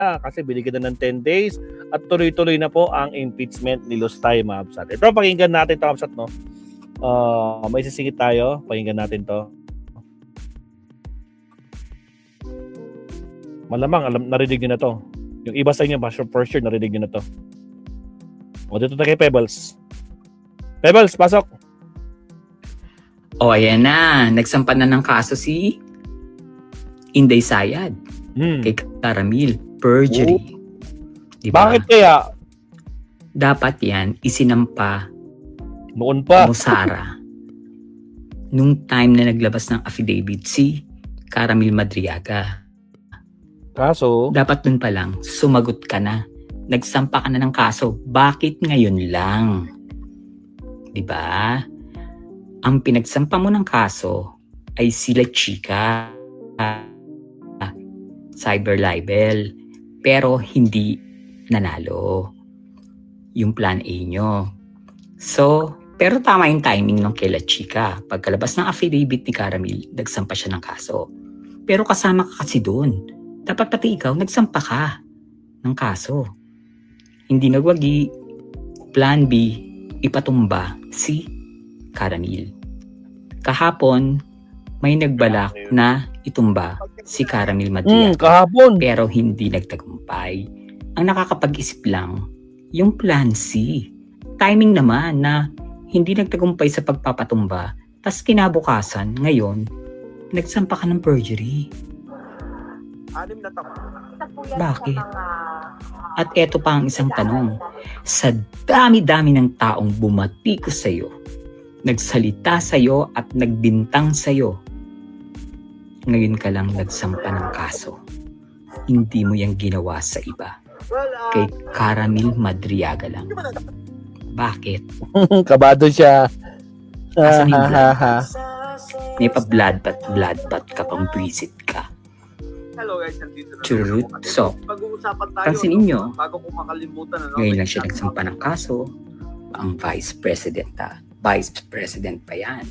kasi binigyan na ng 10 days at tuloy-tuloy na po ang impeachment ni Lustay, mga Kapsat. Ito, pakinggan natin ito, Kapsat, no? May sisingit tayo. Pakinggan natin to. Malamang, narinig nyo na to. Yung iba sa inyo, for sure, narinig nyo na to. O, dito na kay Pebbles. Pebbles, pasok! O, ayan na. Nagsampa na ng kaso si Inday Sayad kay Caramil. Perjury. Diba? Bakit kaya? Dapat yan isinampa Noon pa. mo Sara nung time na naglabas ng affidavit si Caramil Madriaga. Kaso, Dapat dun pa lang, sumagot ka na. Nagsampa ka na ng kaso. Bakit ngayon lang? Diba? Ang pinagsampa mo ng kaso ay sila Chika. Cyber libel. Pero hindi nanalo yung plan A nyo. So, pero tama yung timing ng kila Chika. Pagkalabas ng affidavit ni Caramil, nagsampa siya ng kaso. Pero kasama ka kasi doon. Dapat pati ikaw, nagsampa ka ng kaso. Hindi nagwagi, plan B, ipatumba si Caramil. Kahapon, may nagbalak na itumba si Caramil Madriaga. kahapon. Pero hindi nagtagumpay. Ang nakakapag-isip lang, yung plan C. Timing naman na hindi nagtagumpay sa pagpapatumba, tas kinabukasan, ngayon, nagsampa ka ng perjury. Bakit? At eto pa ang isang tanong. Sa dami-dami ng taong bumati ko sa'yo, nagsalita sa'yo at nagbintang sa'yo, ngayon ka lang nagsampa ng kaso. Hindi mo yung ginawa sa iba. Kay Caramil Madriaga lang. Bakit? Kabado siya. Asan yung blood? May pa-blood-bat ka pang visit ka. Hello guys, nandito na Churut. So, pag-uusapan tayo. pansinin nyo, bago ko makalimutan, ngayon lang siya nagsampa ng kaso. Ang Vice President Vice President pa yan.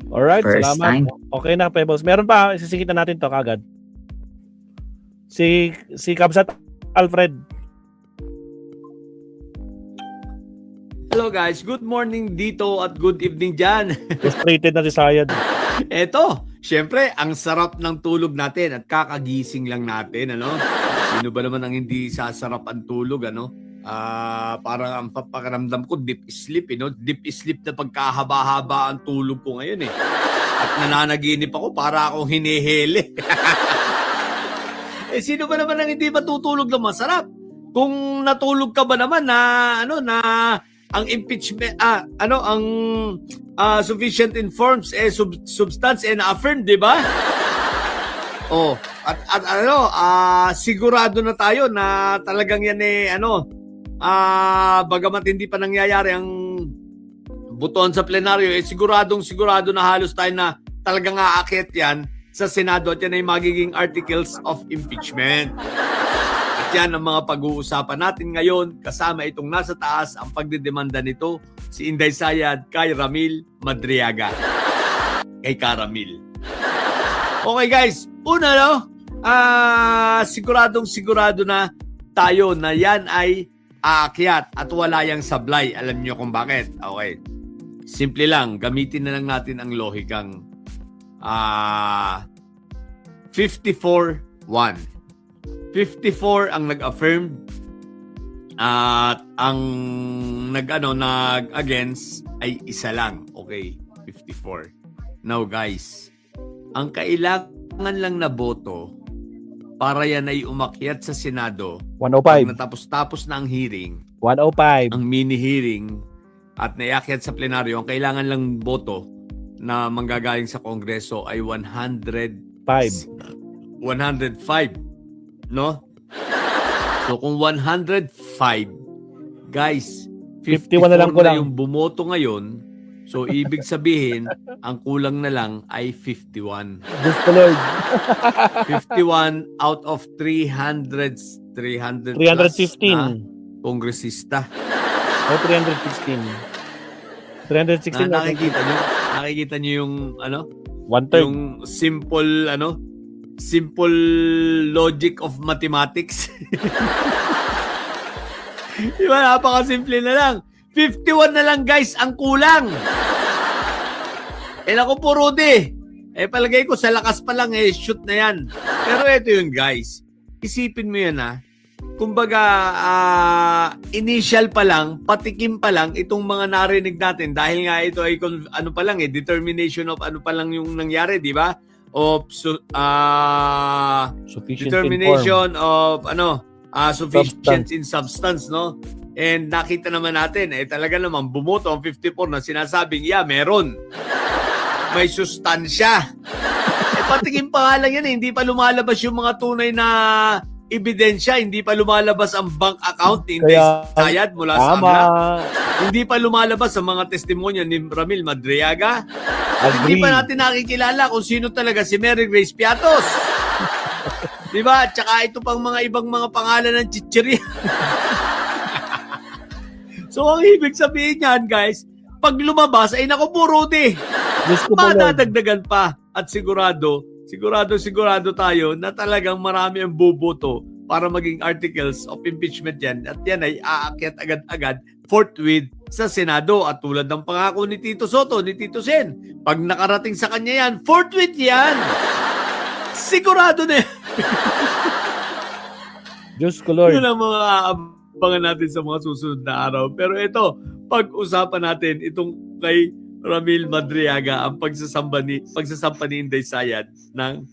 Alright, First salamat. time. Okay na, Pebbles. Meron pa, isisikita natin to kagad. Si Kapsat Alfred. Hello guys, good morning dito at good evening dyan. Frustrated na si Sayad. Eto, syempre, ang sarap ng tulog natin at kakagising lang natin, ano? Sino ba naman ang hindi sasarap ang tulog, ano? Parang ang papakiramdam ko, deep sleep, Deep sleep na pagkahaba-haba ang tulog ko ngayon, eh. At nananaginip ako, para akong hinihili. Eh, sino ba naman ang hindi matutulog ng masarap? Kung natulog ka ba naman na, ang impeachment, ang sufficient informs, substance and affirmed, di ba? Oh, at sigurado na tayo na talagang yan bagamat hindi pa nangyayari ang buton sa plenaryo, sigurado na halos tayo na talagang aakyat yan sa Senado at yan ay magiging articles of impeachment. At yan ang mga pag-uusapan natin ngayon kasama itong nasa taas ang pagdedemanda nito si Inday Sayad kay Ramil Madriaga. Kay Caramil. Okay guys, una sigurado na tayo na yan ay aakyat at wala yang sablay. Alam niyo kung bakit? Okay. Simple lang, gamitin na lang natin ang lohikang 54-1. 54 ang nag-affirm at ang nag-against ay isa lang. Okay, 54. Now guys, ang kailangan lang na boto para yan ay umakyat sa Senado 105. pag natapos-tapos na ang hearing, 105. ang mini-hearing at naiakyat sa plenaryo, ang kailangan lang boto na manggagaling sa Kongreso ay 105. No? So kung 105, guys, 51 na lang kulang. yung bumoto ngayon. So ibig sabihin, ang kulang na lang ay 51. Gusto Lord. 51 out of 300 315. plus na kongresista. O 316. 316 Nakikita niyo yung 1/3. yung simple simple logic of mathematics. Di ba? Napakasimple na lang. 51 na lang guys ang kulang. Naku po Rudy. Palagay ko sa lakas pa lang shoot na yan. Pero ito yun guys. Isipin mo yan Kumbaga, initial pa lang, patikim pa lang itong mga narinig natin dahil nga ito ay ano pa lang determination of ano pa lang yung nangyari, di ba? Of Sufficient determination of sufficient Substance. in substance, no? And nakita naman natin, talaga naman bumoto ang 54 na sinasabing, meron. May sustansya. Patikim pa nga lang yan, hindi pa lumalabas yung mga tunay na ebidensya, hindi pa lumalabas ang bank account ni Inday Sayad mula sa AMLA. Hindi pa lumalabas ang mga testimonya ni Ramil Madriaga. At hindi pa natin nakikilala kung sino talaga si Mary Grace Piatos. Di ba? Tsaka ito pang mga ibang mga pangalan ng chichirya. So, ang ibig sabihin yan, guys, pag lumabas, naku po, Rudy. Madadagdagan pa. At sigurado tayo na talagang marami ang buboto para maging articles of impeachment yan. At yan ay aakyat agad-agad forthwith sa Senado. At tulad ng pangako ni Tito Soto, ni Tito Sen, pag nakarating sa kanya yan, forthwith yan. Sigurado na yan. Diyos ko Lord. Yun ang mga aabangan natin sa mga susunod na araw. Pero ito, pag-usapan natin itong kay Ramil Madriaga ang pagsasampa ni Inday Sayad ng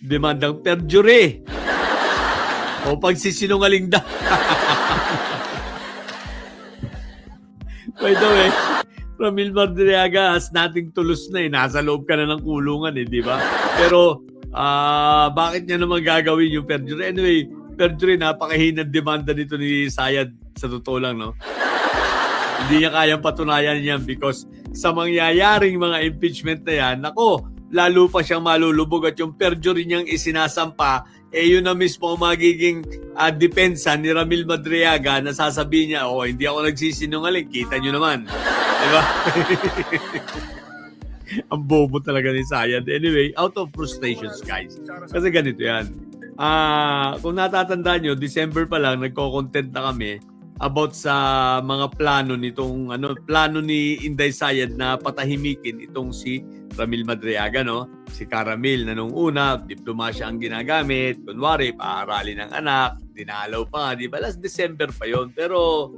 demandang perjury o pagsisinungaling daw. By the way, Ramil Madriaga has nothing to lose na nasa loob ka na ng kulungan di ba? Pero bakit niya naman gagawin yung perjury? Anyway, perjury, napakahinang demanda nito ni Sayad sa totoo lang, no? Hindi niya kayang patunayan yan because sa mangyayaring mga impeachment na yan, lalo pa siyang malulubog at yung perjury niyang isinasampa, yun na mismo magiging depensa ni Ramil Madriaga na sasabihin niya, hindi ako nagsisinungaling, kita niyo naman. Diba? Ang bobo talaga ni Sayad. Anyway, out of frustrations, guys. Kasi ganito yan. Kung natatandaan nyo, December pa lang, nagko-content na kami about sa mga plano ni Inday Sayad na patahimikin itong si Ramil Madriaga, no? Si Caramil na nung una, diplomasya ang ginagamit, kunwari, paaralin ng anak, dinalaw pa nga, di ba? Last December pa yon. Pero,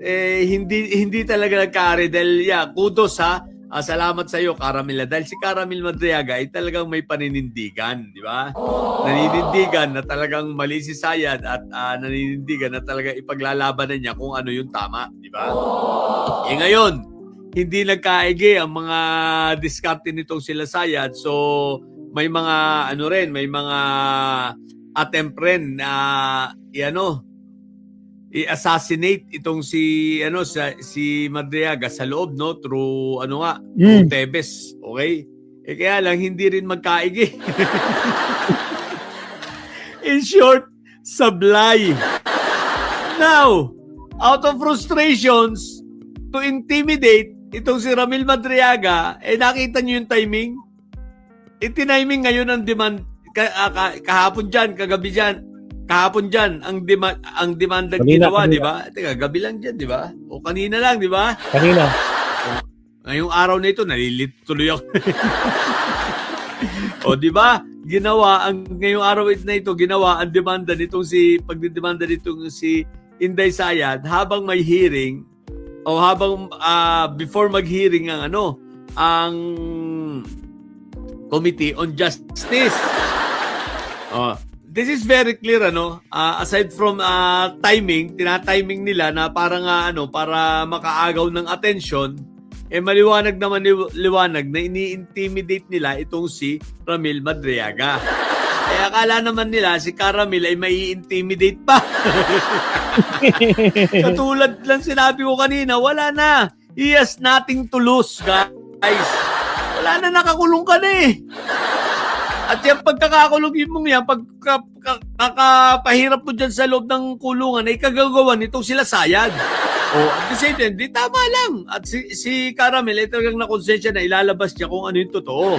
hindi talaga nagkaari dahil, kudos salamat sa iyo, Caramil. Dahil si Caramil Madriaga ay talagang may paninindigan, di ba? Naninindigan na talagang mali si Sayad at naninindigan na talagang ipaglalabanan niya kung ano yung tama, di ba? Ngayon, hindi nagkaigi ang mga diskarte nitong sila Sayad. So, may mga may mga attempt rin na i-assassinate itong si Madriaga sa loob, no, through through Tebes, okay? Kaya lang hindi rin magkaigi. In short, sablay. Now, out of frustrations to intimidate itong si Ramil Madriaga, nakita niyo yung timing? Itiniming ngayon ang demand kahapon diyan, kagabi diyan. Kahapon dyan, ang demandang ginawa, di ba? Teka, gabi lang dyan, di ba? O kanina lang, di ba? Kanina. Ngayong araw na ito, nalilito tuloy ako. O, di ba? Ngayong araw na ito, ginawa ang demanda nitong pagdidemanda nitong si Inday Sayad habang may hearing o habang before mag-hearing ang Committee on Justice. This is very clear, aside from timing, tinatiming nila na parang para makaagaw ng atensyon, maliwanag naman liwanag na ini-intimidate nila itong si Ramil Madriaga. Akala naman nila si Caramil ay mai-intimidate pa. Katulad lang sinabi ko kanina, wala na. He has nothing to lose, guys. Wala na, nakakulong ka na eh. At yung pagkakakulong mo yan, pagkapahirap mo dyan sa loob ng kulungan, ay kagagawa nitong sila Sayad. At the same time, di tama lang. At si Caramel, talagang nakonsensya na ilalabas niya kung ano yung totoo.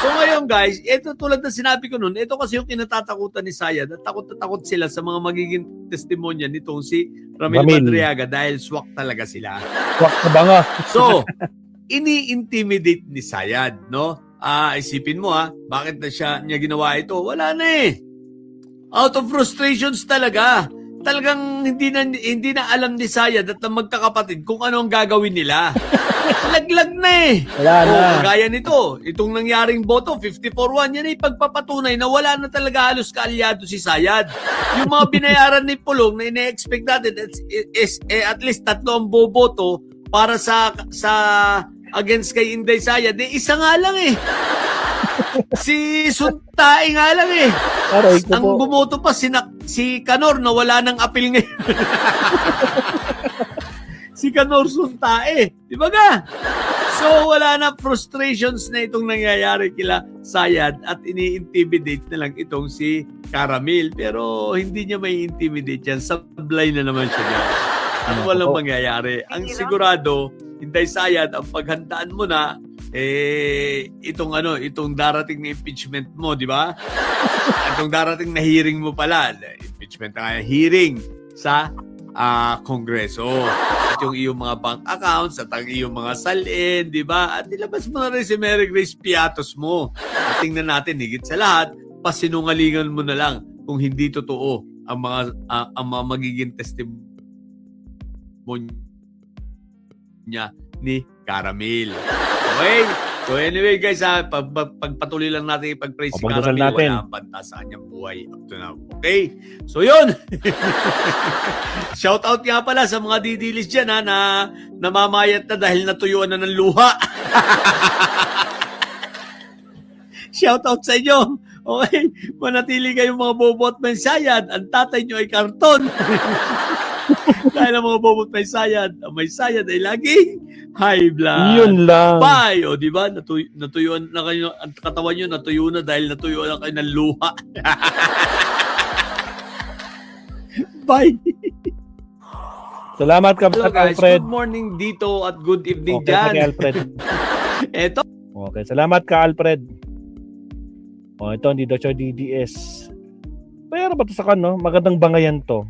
So ngayon guys, ito tulad na sinabi ko noon, ito kasi yung kinatatakutan ni Sayad at takot na takot sila sa mga magiging testimonya nitong si Ramil Madriaga dahil swak talaga sila. Swak na ba nga? So, ini-intimidate ni Sayad, no? Isipin mo bakit niya ginawa ito? Wala na eh. Out of frustrations talaga. Talagang hindi na alam ni Sayad at ng magkakapatid kung ano ang gagawin nila. Laglag na eh. Wala na. Kagaya nito, itong nangyaring boto, 54-1, yan ay pagpapatunay na wala na talaga halos kaalyado si Sayad. Yung mga binayaran ni Pulong na ine-expect natin is at least 3 ang boboto para sa against kay Inday Sayad. Isa nga lang eh. Si Suntae nga lang eh. Aray ko Ang po. bumoto pa si Kanor na wala ng apil ngayon. Si Kanor Suntae. Di ba ga? So wala na frustrations na itong nangyayari kila Sayad at ini-intimidate na lang itong si Caramel. Pero hindi niya may intimidate yan. Sablay na naman siya dyan. At walang mangyayari. Ang sigurado, Inday Sayad, ang paghandaan mo na itong darating na impeachment mo, di ba? Itong darating na hearing mo pala, impeachment na hearing sa Kongreso. At yung iyong mga bank accounts at ang iyong mga salin, di ba? At ilabas mo na rin si Mary Grace Piatos mo. At tingnan natin, higit sa lahat, pasinungalingan mo na lang kung hindi totoo ang mga magiging testimonya ni Caramel. Okay? So anyway guys, pagpatuloy lang natin ipag-praise si Pagdasal Caramel, natin. wala ang banta sa kanyang buhay up to now. Okay? So yun! Shout out nga pala sa mga didilis dyan na namamayat na dahil natuyuan na ng luha. Shout out sa inyo. Okay? Manatili kayong mga bobo at mensayad. Ang tatay nyo ay karton. Dahil ang mga bobo at mensayad, ang mensayad ay laging high blood. Yun lang. Bye! O, di ba? Natuyuan na kayo, ang katawan nyo natuyo na dahil natuyuan na kayo ng luha. Bye! Salamat ka, Hello guys, Alfred. good morning dito at good evening Okay, dyan. kay Alfred. Eto, Okay, salamat ka, Alfred. Ito, hindi daw siya DDS. Pero ba ito sa kano? Magandang bangayan to.